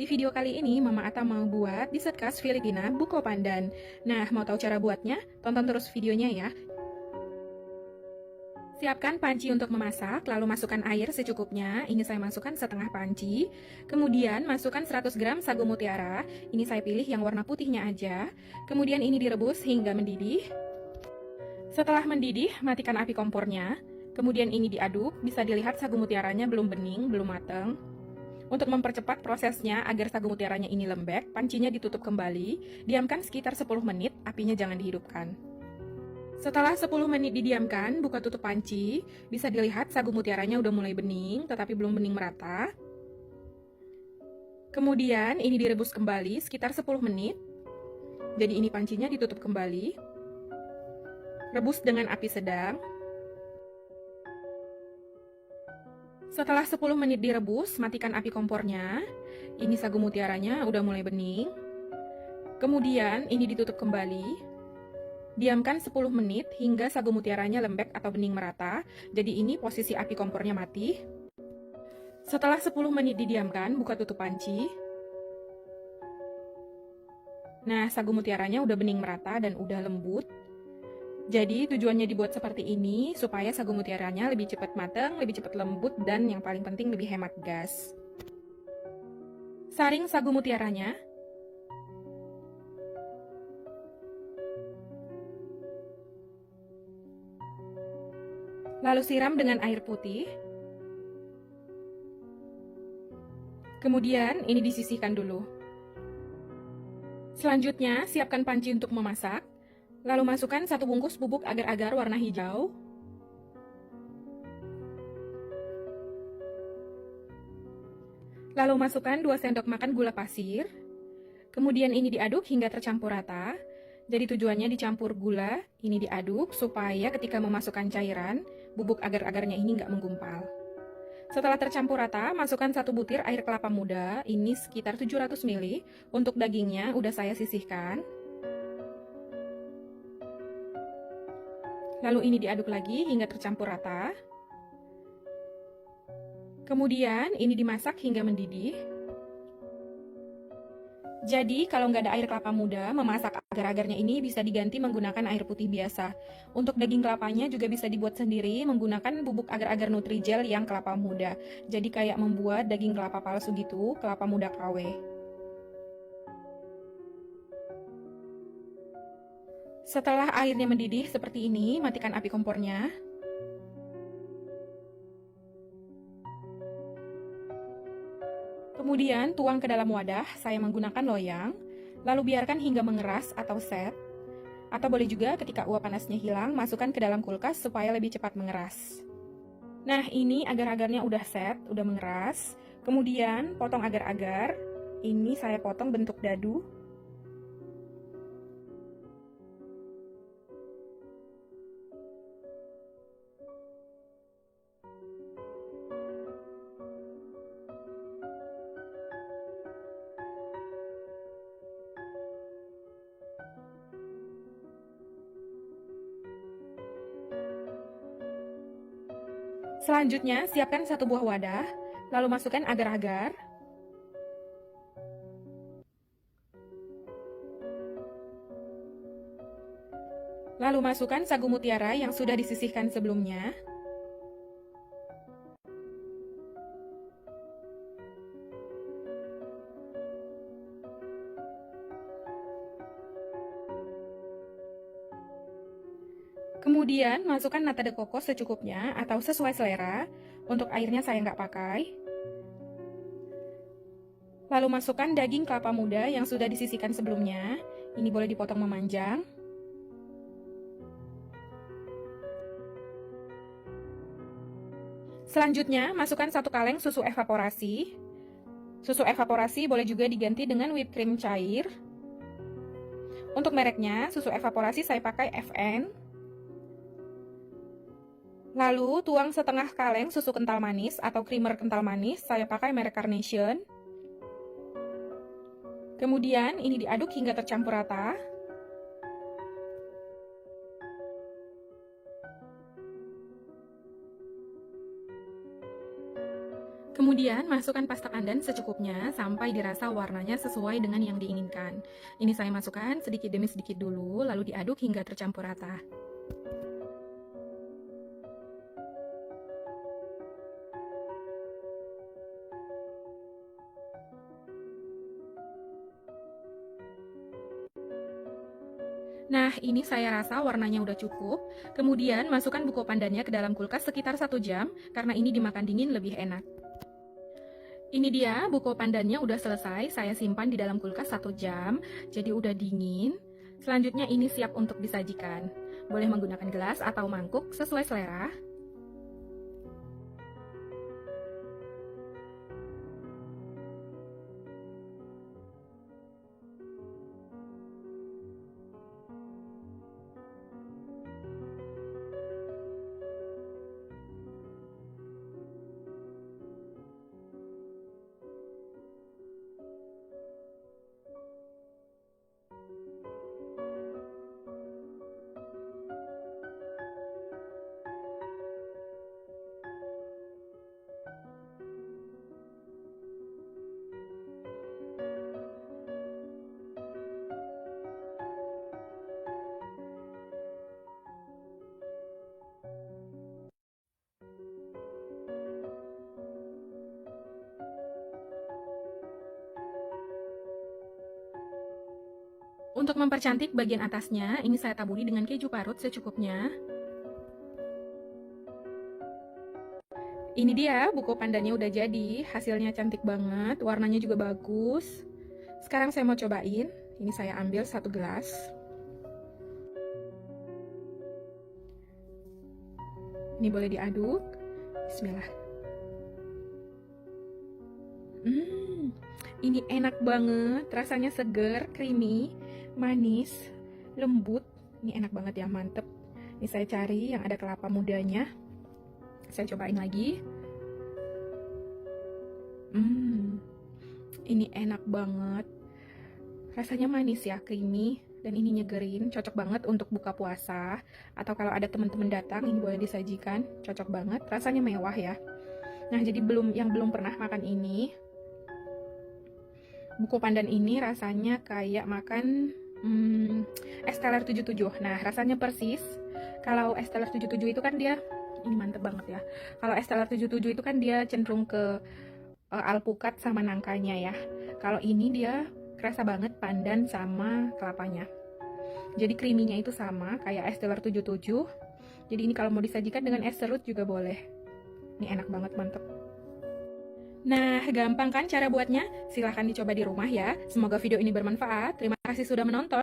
Di video kali ini, Mama Ata mau buat dessert khas Filipina, buko pandan. Nah, mau tahu cara buatnya? Tonton terus videonya ya. Siapkan panci untuk memasak, lalu masukkan air secukupnya. Ini saya masukkan setengah panci. Kemudian masukkan 100 gram sagu mutiara. Ini saya pilih yang warna putihnya aja. Kemudian ini direbus hingga mendidih. Setelah mendidih, matikan api kompornya. Kemudian ini diaduk, bisa dilihat sagu mutiaranya belum bening, belum matang. Untuk mempercepat prosesnya agar sagu mutiaranya ini lembek, pancinya ditutup kembali, diamkan sekitar 10 menit, apinya jangan dihidupkan. Setelah 10 menit didiamkan, buka tutup panci, bisa dilihat sagu mutiaranya udah mulai bening, tetapi belum bening merata. Kemudian ini direbus kembali sekitar 10 menit, jadi ini pancinya ditutup kembali. Rebus dengan api sedang. Setelah 10 menit direbus, matikan api kompornya. Ini sagu mutiaranya udah mulai bening. Kemudian ini ditutup kembali. Diamkan 10 menit hingga sagu mutiaranya lembek atau bening merata. Jadi ini posisi api kompornya mati. Setelah 10 menit didiamkan, buka tutup panci. Nah, sagu mutiaranya udah bening merata dan udah lembut. Jadi tujuannya dibuat seperti ini supaya sagu mutiaranya lebih cepat matang, lebih cepat lembut, dan yang paling penting lebih hemat gas. Saring sagu mutiaranya. Lalu siram dengan air putih. Kemudian ini disisihkan dulu. Selanjutnya siapkan panci untuk memasak. Lalu masukkan 1 bungkus bubuk agar-agar warna hijau. Lalu masukkan 2 sendok makan gula pasir. Kemudian ini diaduk hingga tercampur rata. Jadi tujuannya dicampur gula, ini diaduk supaya ketika memasukkan cairan, bubuk agar-agarnya ini nggak menggumpal. Setelah tercampur rata, masukkan 1 butir air kelapa muda, ini sekitar 700 ml. Untuk dagingnya udah saya sisihkan. Lalu ini diaduk lagi hingga tercampur rata. Kemudian ini dimasak hingga mendidih. Jadi kalau nggak ada air kelapa muda, memasak agar-agarnya ini bisa diganti menggunakan air putih biasa. Untuk daging kelapanya juga bisa dibuat sendiri menggunakan bubuk agar-agar Nutrijel yang kelapa muda. Jadi kayak membuat daging kelapa palsu gitu, kelapa muda KW. Setelah airnya mendidih seperti ini, matikan api kompornya. Kemudian tuang ke dalam wadah, saya menggunakan loyang, lalu biarkan hingga mengeras atau set. Atau boleh juga ketika uap panasnya hilang, masukkan ke dalam kulkas supaya lebih cepat mengeras. Nah, ini agar-agarnya udah set, udah mengeras. Kemudian potong agar-agar, ini saya potong bentuk dadu. Selanjutnya, siapkan 1 buah wadah, lalu masukkan agar-agar. Lalu masukkan sagu mutiara yang sudah disisihkan sebelumnya. Kemudian masukkan nata de coco secukupnya atau sesuai selera. Untuk airnya saya nggak pakai. Lalu masukkan daging kelapa muda yang sudah disisihkan sebelumnya. Ini boleh dipotong memanjang. Selanjutnya masukkan 1 kaleng susu evaporasi. Susu evaporasi boleh juga diganti dengan whipped cream cair. Untuk mereknya, susu evaporasi saya pakai FN. Lalu tuang setengah kaleng susu kental manis atau creamer kental manis, saya pakai merek Carnation. Kemudian ini diaduk hingga tercampur rata. Kemudian Kemudian masukkan pasta pandan secukupnya sampai dirasa warnanya sesuai dengan yang diinginkan. Ini saya masukkan sedikit demi sedikit dulu, lalu diaduk hingga tercampur rata. Nah, ini saya rasa warnanya udah cukup. Kemudian masukkan buko pandannya ke dalam kulkas sekitar 1 jam, karena ini dimakan dingin lebih enak. Ini dia, buko pandannya udah selesai, saya simpan di dalam kulkas 1 jam, jadi udah dingin. Selanjutnya ini siap untuk disajikan. Boleh menggunakan gelas atau mangkuk sesuai selera. Untuk mempercantik bagian atasnya, ini saya taburi dengan keju parut secukupnya. Ini dia, buko pandannya udah jadi, hasilnya cantik banget, warnanya juga bagus. Sekarang saya mau cobain, ini saya ambil 1 gelas. Ini boleh diaduk, bismillah. Ini enak banget, rasanya seger, creamy, manis, lembut. Ini enak banget ya, mantep. Ini saya cari yang ada kelapa mudanya. Saya cobain lagi. Ini enak banget. Rasanya manis ya, creamy, dan ini nyegerin, cocok banget untuk buka puasa. Atau kalau ada teman-teman datang, ini boleh disajikan, cocok banget. Rasanya mewah ya. Nah, jadi yang belum pernah makan ini, buko pandan ini rasanya kayak makan es teler 77. Nah, rasanya persis. Kalau es teler 77 itu kan dia, ini mantep banget ya. Kalau es teler 77 itu kan dia cenderung ke alpukat sama nangkanya ya. Kalau ini dia kerasa banget pandan sama kelapanya. Jadi creamy-nya itu sama kayak es teler 77. Jadi ini kalau mau disajikan dengan es serut juga boleh. Ini enak banget, mantep. Nah, gampang kan cara buatnya? Silahkan dicoba di rumah ya. Semoga video ini bermanfaat. Terima kasih sudah menonton.